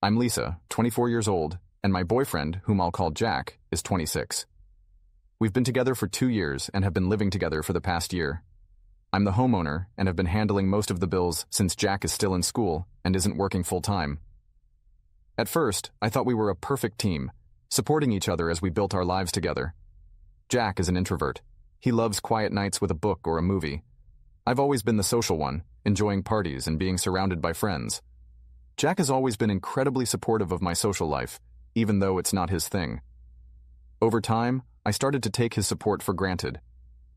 I'm Lisa, 24 years old, and my boyfriend, whom I'll call Jack, is 26. We've been together for 2 years and have been living together for the past year. I'm the homeowner and have been handling most of the bills since Jack is still in school and isn't working full-time. At first, I thought we were a perfect team, supporting each other as we built our lives together. Jack is an introvert. He loves quiet nights with a book or a movie. I've always been the social one, enjoying parties and being surrounded by friends. Jack has always been incredibly supportive of my social life, even though it's not his thing. Over time, I started to take his support for granted.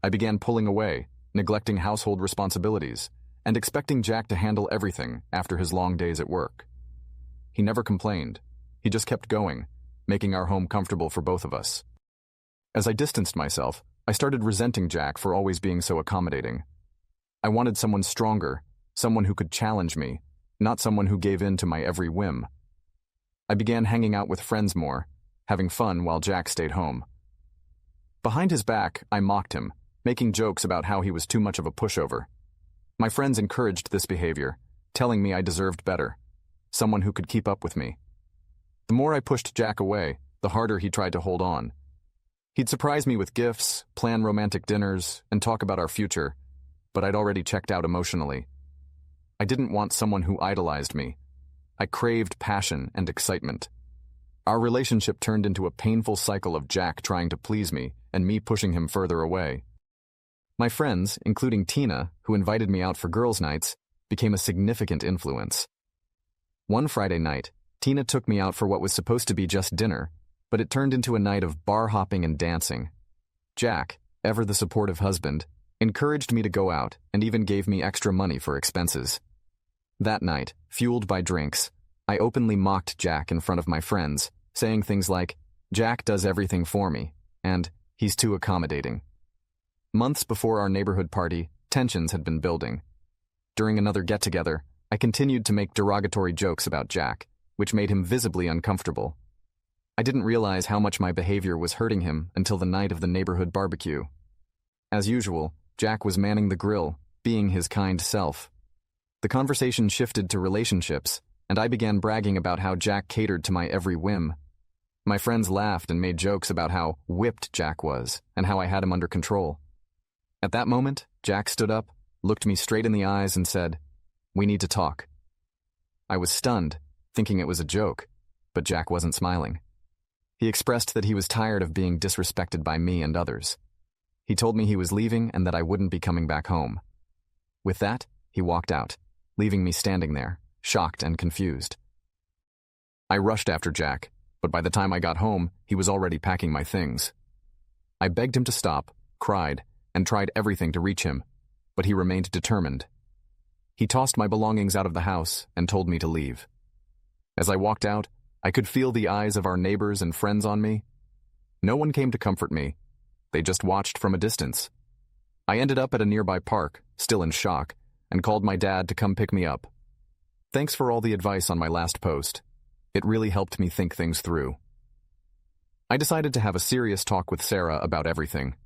I began pulling away, neglecting household responsibilities, and expecting Jack to handle everything after his long days at work. He never complained. He just kept going, making our home comfortable for both of us. As I distanced myself, I started resenting Jack for always being so accommodating. I wanted someone stronger, someone who could challenge me, not someone who gave in to my every whim. I began hanging out with friends more, having fun while Jack stayed home. Behind his back, I mocked him, making jokes about how he was too much of a pushover. My friends encouraged this behavior, telling me I deserved better, someone who could keep up with me. The more I pushed Jack away, the harder he tried to hold on. He'd surprise me with gifts, plan romantic dinners, and talk about our future, but I'd already checked out emotionally. I didn't want someone who idolized me. I craved passion and excitement. Our relationship turned into a painful cycle of Jack trying to please me and me pushing him further away. My friends, including Tina, who invited me out for girls' nights, became a significant influence. One Friday night, Tina took me out for what was supposed to be just dinner, but it turned into a night of bar hopping and dancing. Jack, ever the supportive husband, encouraged me to go out and even gave me extra money for expenses. That night, fueled by drinks, I openly mocked Jack in front of my friends, saying things like, "Jack does everything for me," and "he's too accommodating." Months before our neighborhood party, tensions had been building. During another get-together, I continued to make derogatory jokes about Jack, which made him visibly uncomfortable. I didn't realize how much my behavior was hurting him until the night of the neighborhood barbecue. As usual, Jack was manning the grill, being his kind self. The conversation shifted to relationships, and I began bragging about how Jack catered to my every whim. My friends laughed and made jokes about how whipped Jack was and how I had him under control. At that moment, Jack stood up, looked me straight in the eyes and said, "We need to talk." I was stunned, thinking it was a joke, but Jack wasn't smiling. He expressed that he was tired of being disrespected by me and others. He told me he was leaving and that I wouldn't be coming back home. With that, he walked out, leaving me standing there, shocked and confused. I rushed after Jack, but by the time I got home, he was already packing my things. I begged him to stop, cried, and tried everything to reach him, but he remained determined. He tossed my belongings out of the house and told me to leave. As I walked out, I could feel the eyes of our neighbors and friends on me. No one came to comfort me. They just watched from a distance. I ended up at a nearby park, still in shock, and called my dad to come pick me up. Thanks for all the advice on my last post. It really helped me think things through. I decided to have a serious talk with Sarah about everything.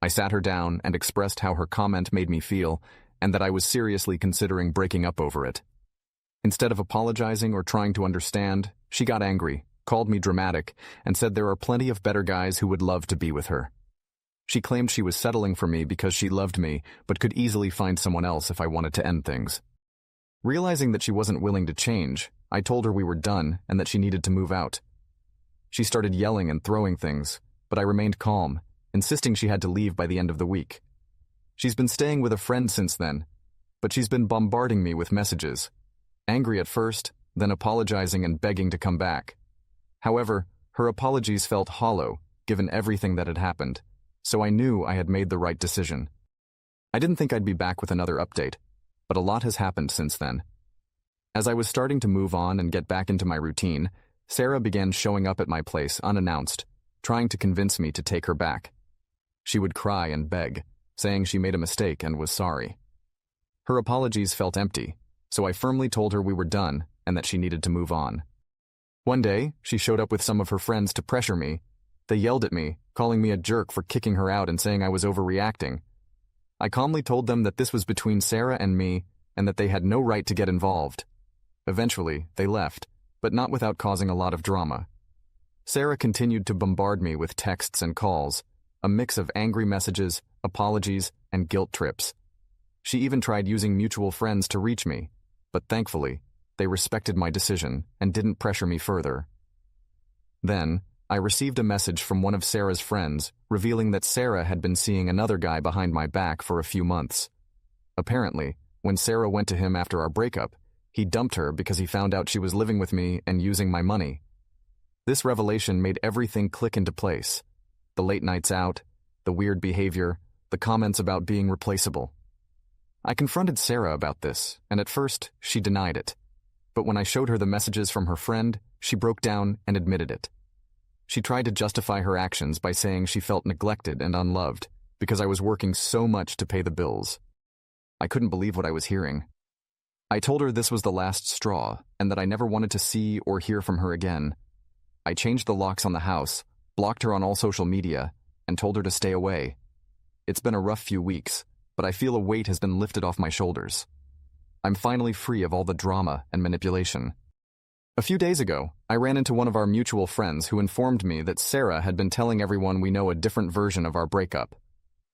I sat her down and expressed how her comment made me feel and that I was seriously considering breaking up over it. Instead of apologizing or trying to understand, she got angry, called me dramatic, and said there are plenty of better guys who would love to be with her. She claimed she was settling for me because she loved me, but could easily find someone else if I wanted to end things. Realizing that she wasn't willing to change, I told her we were done and that she needed to move out. She started yelling and throwing things, but I remained calm, insisting she had to leave by the end of the week. She's been staying with a friend since then, but she's been bombarding me with messages. Angry at first, then apologizing and begging to come back. However, her apologies felt hollow, given everything that had happened, so I knew I had made the right decision. I didn't think I'd be back with another update, but a lot has happened since then. As I was starting to move on and get back into my routine, Sarah began showing up at my place unannounced, trying to convince me to take her back. She would cry and beg, saying she made a mistake and was sorry. Her apologies felt empty, so I firmly told her we were done and that she needed to move on. One day, she showed up with some of her friends to pressure me. They yelled at me, calling me a jerk for kicking her out and saying I was overreacting. I calmly told them that this was between Sarah and me and that they had no right to get involved. Eventually, they left, but not without causing a lot of drama. Sarah continued to bombard me with texts and calls, a mix of angry messages, apologies, and guilt trips. She even tried using mutual friends to reach me, but thankfully, they respected my decision and didn't pressure me further. Then, I received a message from one of Sarah's friends revealing that Sarah had been seeing another guy behind my back for a few months. Apparently, when Sarah went to him after our breakup, he dumped her because he found out she was living with me and using my money. This revelation made everything click into place. The late nights out, the weird behavior, the comments about being replaceable. I confronted Sarah about this, and at first, she denied it. But when I showed her the messages from her friend, she broke down and admitted it. She tried to justify her actions by saying she felt neglected and unloved because I was working so much to pay the bills. I couldn't believe what I was hearing. I told her this was the last straw and that I never wanted to see or hear from her again. I changed the locks on the house, blocked her on all social media, and told her to stay away. It's been a rough few weeks, but I feel a weight has been lifted off my shoulders. I'm finally free of all the drama and manipulation. A few days ago, I ran into one of our mutual friends who informed me that Sarah had been telling everyone we know a different version of our breakup.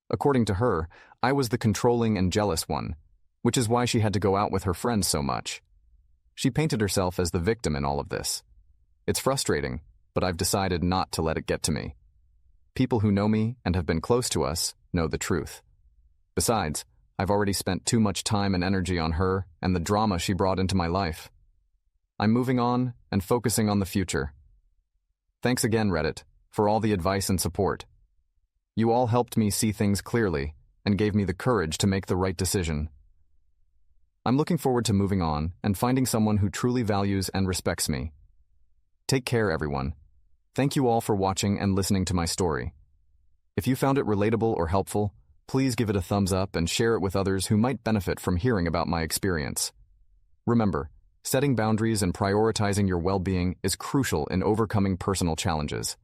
According to her, I was the controlling and jealous one, which is why she had to go out with her friends so much. She painted herself as the victim in all of this. It's frustrating, but I've decided not to let it get to me. People who know me and have been close to us know the truth. Besides, I've already spent too much time and energy on her and the drama she brought into my life. I'm moving on and focusing on the future. Thanks again, Reddit, for all the advice and support. You all helped me see things clearly and gave me the courage to make the right decision. I'm looking forward to moving on and finding someone who truly values and respects me. Take care, everyone. Thank you all for watching and listening to my story. If you found it relatable or helpful, please give it a thumbs up and share it with others who might benefit from hearing about my experience. Remember, setting boundaries and prioritizing your well-being is crucial in overcoming personal challenges.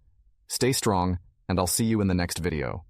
Stay strong, and I'll see you in the next video.